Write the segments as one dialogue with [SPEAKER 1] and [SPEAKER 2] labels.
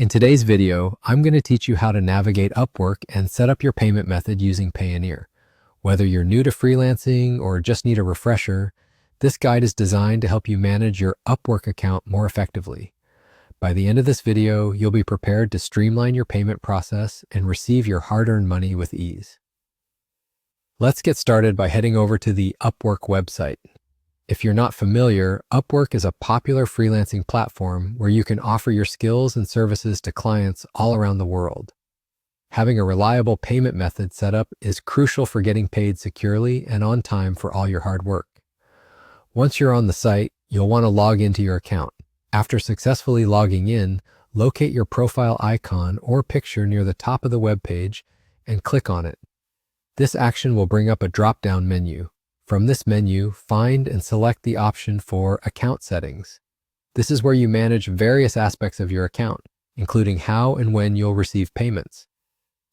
[SPEAKER 1] In today's video, I'm going to teach you how to navigate Upwork and set up your payment method using Payoneer. Whether you're new to freelancing or just need a refresher, this guide is designed to help you manage your Upwork account more effectively. By the end of this video, you'll be prepared to streamline your payment process and receive your hard-earned money with ease. Let's get started by heading over to the Upwork website. If you're not familiar, Upwork is a popular freelancing platform where you can offer your skills and services to clients all around the world. Having a reliable payment method set up is crucial for getting paid securely and on time for all your hard work. Once you're on the site, you'll want to log into your account. After successfully logging in, locate your profile icon or picture near the top of the web page and click on it. This action will bring up a drop-down menu. From this menu, find and select the option for Account Settings. This is where you manage various aspects of your account, including how and when you'll receive payments.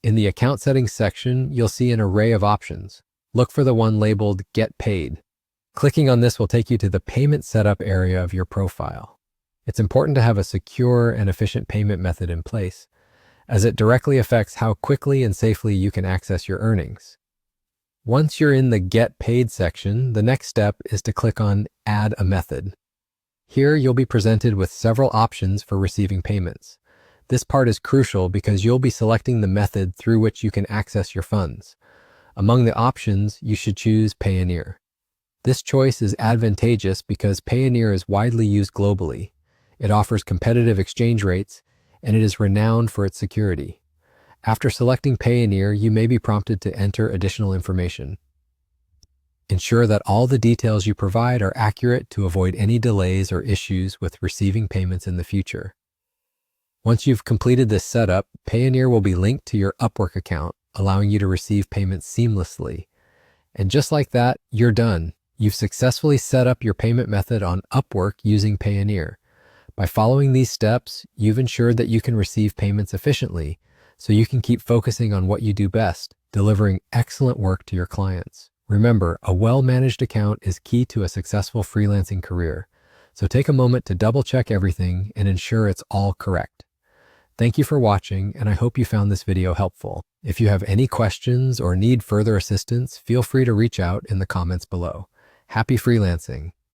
[SPEAKER 1] In the Account Settings section, you'll see an array of options. Look for the one labeled Get Paid. Clicking on this will take you to the payment setup area of your profile. It's important to have a secure and efficient payment method in place, as it directly affects how quickly and safely you can access your earnings. Once you're in the Get Paid section, the next step is to click on Add a Method. Here, you'll be presented with several options for receiving payments. This part is crucial because you'll be selecting the method through which you can access your funds. Among the options, you should choose Payoneer. This choice is advantageous because Payoneer is widely used globally. It offers competitive exchange rates, and it is renowned for its security. After selecting Payoneer, you may be prompted to enter additional information. Ensure that all the details you provide are accurate to avoid any delays or issues with receiving payments in the future. Once you've completed this setup, Payoneer will be linked to your Upwork account, allowing you to receive payments seamlessly. And just like that, you're done. You've successfully set up your payment method on Upwork using Payoneer. By following these steps, you've ensured that you can receive payments efficiently, so you can keep focusing on what you do best, delivering excellent work to your clients. Remember, a well-managed account is key to a successful freelancing career, so take a moment to double-check everything and ensure it's all correct. Thank you for watching, and I hope you found this video helpful. If you have any questions or need further assistance, feel free to reach out in the comments below. Happy freelancing!